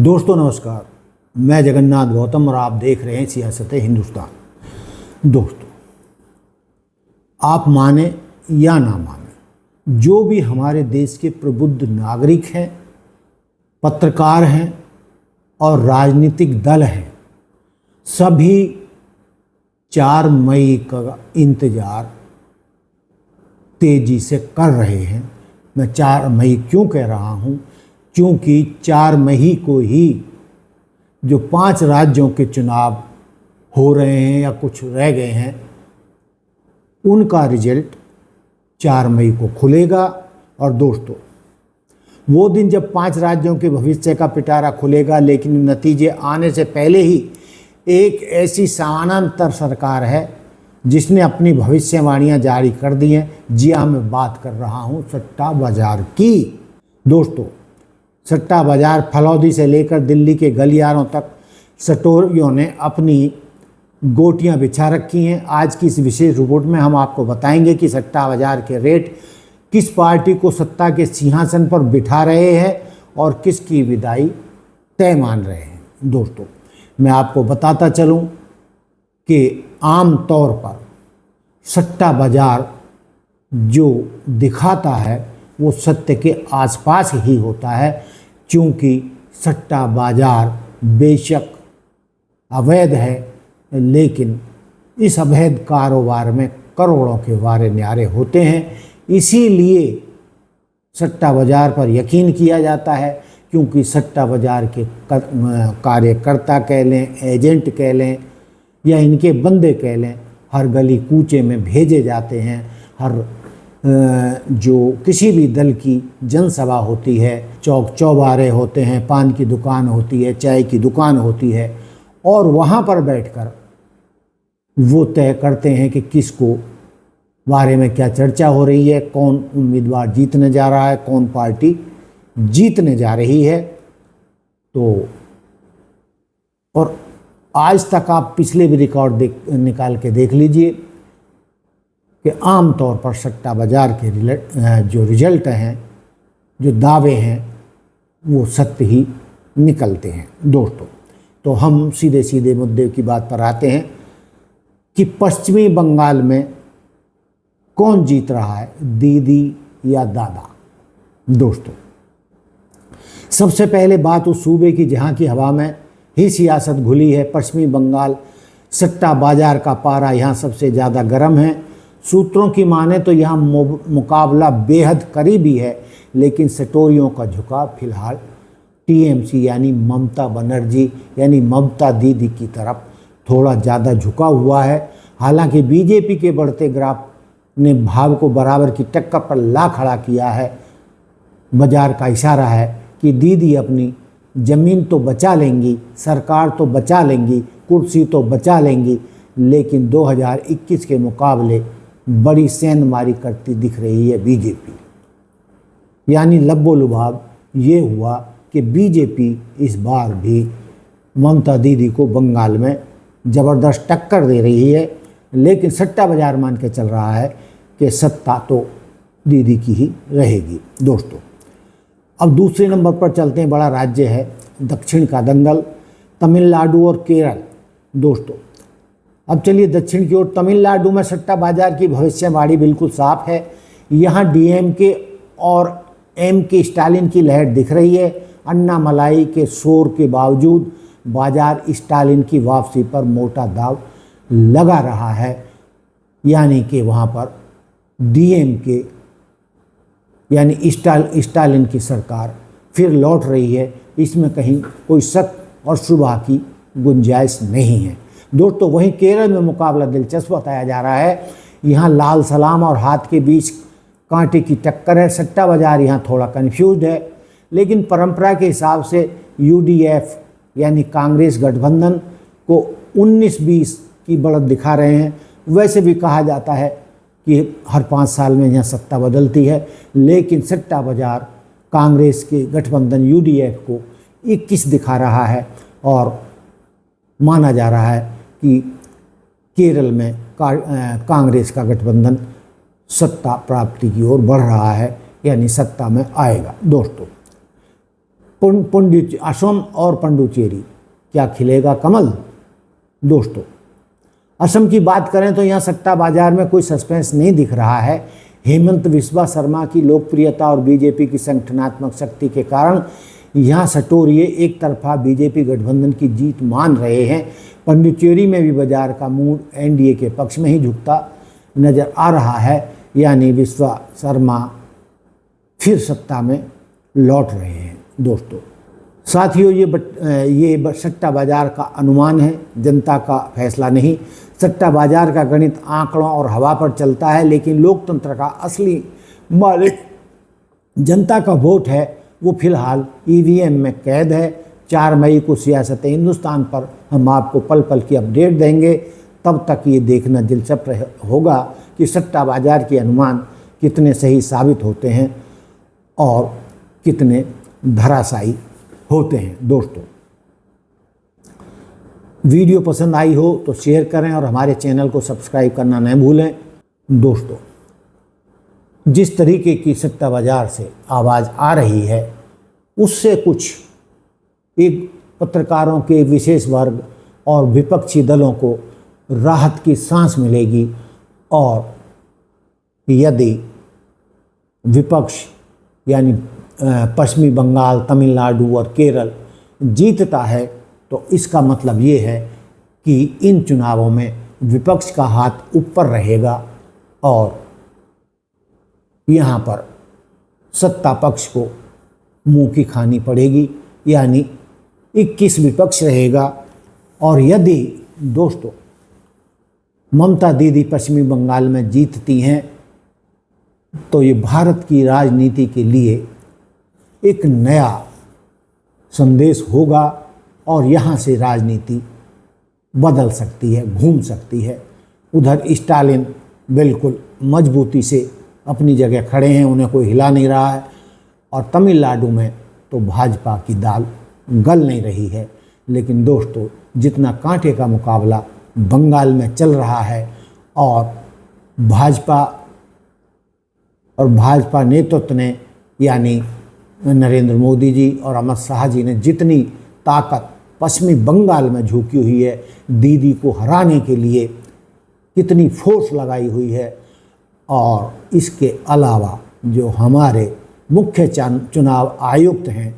दोस्तों नमस्कार, मैं जगन्नाथ गौतम और आप देख रहे हैं सियासत हिंदुस्तान। दोस्तों, आप माने या ना माने, जो भी हमारे देश के प्रबुद्ध नागरिक हैं, पत्रकार हैं और राजनीतिक दल हैं, सभी 4 मई का इंतज़ार तेज़ी से कर रहे हैं। मैं 4 मई क्यों कह रहा हूँ? क्योंकि 4 मई को ही जो 5 राज्यों के चुनाव हो रहे हैं या कुछ रह गए हैं, उनका रिजल्ट 4 मई को खुलेगा। और दोस्तों, वो दिन जब 5 राज्यों के भविष्य का पिटारा खुलेगा, लेकिन नतीजे आने से पहले ही एक ऐसी समानांतर सरकार है जिसने अपनी भविष्यवाणियां जारी कर दी हैं। जी हाँ, मैं बात कर रहा हूँ सट्टा बाजार की। दोस्तों, सट्टा बाजार फलौदी से लेकर दिल्ली के गलियारों तक सटोरियों ने अपनी गोटियां बिछा रखी हैं। आज की इस विशेष रिपोर्ट में हम आपको बताएंगे कि सट्टा बाजार के रेट किस पार्टी को सत्ता के सिंहासन पर बिठा रहे हैं और किसकी विदाई तय मान रहे हैं। दोस्तों, मैं आपको बताता चलूं कि आम तौर पर सट्टा बाजार जो दिखाता है वो सत्य के आसपास ही होता है, क्योंकि सट्टा बाजार बेशक अवैध है, लेकिन इस अवैध कारोबार में करोड़ों के वारे न्यारे होते हैं। इसीलिए सट्टा बाजार पर यकीन किया जाता है, क्योंकि सट्टा बाजार के कार्यकर्ता कह लें, एजेंट कह लें या इनके बंदे कह लें, हर गली कूचे में भेजे जाते हैं। हर जो किसी भी दल की जनसभा होती है, चौक चौबारे होते हैं, पान की दुकान होती है, चाय की दुकान होती है, और वहाँ पर बैठकर वो तय करते हैं कि किसको बारे में क्या चर्चा हो रही है, कौन उम्मीदवार जीतने जा रहा है, कौन पार्टी जीतने जा रही है। तो और आज तक आप पिछले भी रिकॉर्ड निकाल के देख लीजिए कि आम तौर पर सट्टा बाजार के जो रिजल्ट हैं, जो दावे हैं, वो सत्य ही निकलते हैं। दोस्तों, तो हम सीधे सीधे मुद्दे की बात पर आते हैं कि पश्चिमी बंगाल में कौन जीत रहा है, दीदी या दादा। दोस्तों, सबसे पहले बात उस सूबे की जहाँ की हवा में ही सियासत घुली है, पश्चिमी बंगाल। सट्टा बाजार का पारा यहाँ सबसे ज़्यादा गर्म है। सूत्रों की माने तो यहाँ मुकाबला बेहद करीबी है, लेकिन सटोरियों का झुकाव फिलहाल टीएमसी यानी ममता बनर्जी यानी ममता दीदी की तरफ थोड़ा ज़्यादा झुका हुआ है। हालांकि बीजेपी के बढ़ते ग्राफ ने भाव को बराबर की टक्कर पर ला खड़ा किया है। बाजार का इशारा है कि दीदी अपनी ज़मीन तो बचा लेंगी, सरकार तो बचा लेंगी, कुर्सी तो बचा लेंगी, लेकिन 2021 के मुकाबले बड़ी सेंधमारी करती दिख रही है बीजेपी। यानी लब्बो लुभाव ये हुआ कि बीजेपी इस बार भी ममता दीदी को बंगाल में ज़बरदस्त टक्कर दे रही है, लेकिन सट्टा बाजार मान के चल रहा है कि सत्ता तो दीदी की ही रहेगी। दोस्तों, अब दूसरे नंबर पर चलते हैं। बड़ा राज्य है दक्षिण का दंगल, तमिलनाडु और केरल। दोस्तों, अब चलिए दक्षिण की ओर। तमिलनाडु में सट्टा बाजार की भविष्यवाणी बिल्कुल साफ है। यहाँ डीएमके और एमके स्टालिन की लहर दिख रही है। अन्नामलाई के शोर के बावजूद बाजार स्टालिन की वापसी पर मोटा दाव लगा रहा है, यानी कि वहाँ पर डीएमके यानी स्टालिन की सरकार फिर लौट रही है। इसमें कहीं कोई शक और शुबा की गुंजाइश नहीं है। दोस्तों, वहीं केरल में मुकाबला दिलचस्प बताया जा रहा है। यहाँ लाल सलाम और हाथ के बीच कांटे की टक्कर है। सट्टा बाजार यहाँ थोड़ा कन्फ्यूज है, लेकिन परंपरा के हिसाब से यूडीएफ यानी कांग्रेस गठबंधन को 19-20 की बढ़त दिखा रहे हैं। वैसे भी कहा जाता है कि हर 5 साल में यहाँ सत्ता बदलती है, लेकिन सट्टा बाजार कांग्रेस के गठबंधन यूडीएफ को 21 दिखा रहा है और माना जा रहा है कि केरल में कांग्रेस का गठबंधन सत्ता प्राप्ति की ओर बढ़ रहा है, यानी सत्ता में आएगा। दोस्तों, असम और पुडुचेरी, क्या खिलेगा कमल? दोस्तों, असम की बात करें तो यहाँ सट्टा बाजार में कोई सस्पेंस नहीं दिख रहा है। हेमंत बिस्वा शर्मा की लोकप्रियता और बीजेपी की संगठनात्मक शक्ति के कारण यहाँ सटोरिये एक तरफा बीजेपी गठबंधन की जीत मान रहे हैं। पुडुचेरी में भी बाजार का मूड एनडीए के पक्ष में ही झुकता नजर आ रहा है, यानी बिस्वा शर्मा फिर सत्ता में लौट रहे हैं। दोस्तों साथियों, ये सट्टा बाजार का अनुमान है, जनता का फैसला नहीं। सट्टा बाजार का गणित आंकड़ों और हवा पर चलता है, लेकिन लोकतंत्र का असली मालिक जनता का वोट है। वो फिलहाल ईवीएम में कैद है। 4 मई को सियासत हिंदुस्तान पर हम आपको पल पल की अपडेट देंगे। तब तक ये देखना दिलचस्प होगा कि सट्टा बाजार के अनुमान कितने सही साबित होते हैं और कितने धराशायी होते हैं। दोस्तों, वीडियो पसंद आई हो तो शेयर करें और हमारे चैनल को सब्सक्राइब करना न भूलें। दोस्तों, जिस तरीके की सट्टा बाजार से आवाज़ आ रही है, उससे कुछ एक पत्रकारों के विशेष वर्ग और विपक्षी दलों को राहत की सांस मिलेगी। और यदि विपक्ष यानी पश्चिमी बंगाल, तमिलनाडु और केरल जीतता है तो इसका मतलब ये है कि इन चुनावों में विपक्ष का हाथ ऊपर रहेगा और यहाँ पर सत्ता पक्ष को मुंह की खानी पड़ेगी, यानी 21 विपक्ष रहेगा। और यदि दोस्तों ममता दीदी पश्चिमी बंगाल में जीतती हैं तो ये भारत की राजनीति के लिए एक नया संदेश होगा और यहाँ से राजनीति बदल सकती है, घूम सकती है। उधर स्टालिन बिल्कुल मजबूती से अपनी जगह खड़े हैं, उन्हें कोई हिला नहीं रहा है। और तमिलनाडु में तो भाजपा की दाल गल नहीं रही है। लेकिन दोस्तों, जितना कांटे का मुकाबला बंगाल में चल रहा है और भाजपा नेतृत्व ने यानी नरेंद्र मोदी जी और अमित शाह जी ने जितनी ताकत पश्चिमी बंगाल में झोंकी हुई है, दीदी को हराने के लिए कितनी फोर्स लगाई हुई है, और इसके अलावा जो हमारे मुख्य चुनाव आयुक्त हैं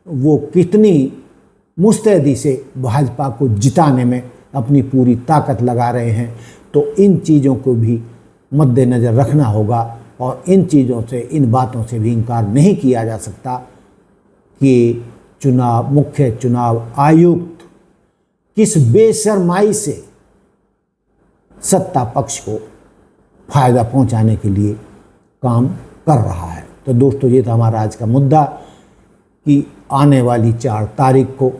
वो कितनी मुस्तैदी से भाजपा को जिताने में अपनी पूरी ताकत लगा रहे हैं। तो इन चीज़ों को भी मद्देनज़र रखना होगा और इन चीज़ों से, इन बातों से भी इनकार नहीं किया जा सकता कि मुख्य चुनाव आयुक्त किस बेशर्माई से सत्ता पक्ष को फायदा पहुंचाने के लिए काम कर रहा है। तो दोस्तों, ये था हमारा आज का मुद्दा कि आने वाली 4 तारीख को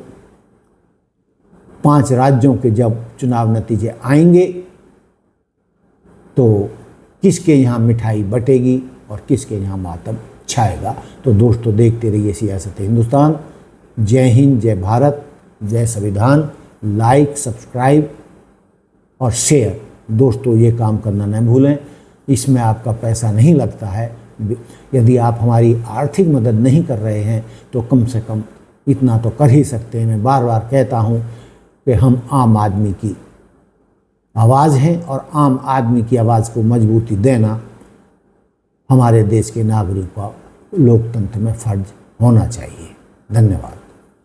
5 राज्यों के जब चुनाव नतीजे आएंगे तो किसके यहाँ मिठाई बटेगी और किसके यहाँ मातम छाएगा। तो दोस्तों, देखते रहिए सियासत हिंदुस्तान। जय हिंद, जय भारत, जय संविधान। लाइक, सब्सक्राइब और शेयर दोस्तों ये काम करना न भूलें। इसमें आपका पैसा नहीं लगता है। यदि आप हमारी आर्थिक मदद नहीं कर रहे हैं तो कम से कम इतना तो कर ही सकते हैं। मैं बार बार कहता हूँ कि हम आम आदमी की आवाज़ हैं और आम आदमी की आवाज़ को मजबूती देना हमारे देश के नागरिकों का लोकतंत्र में फ़र्ज होना चाहिए। धन्यवाद।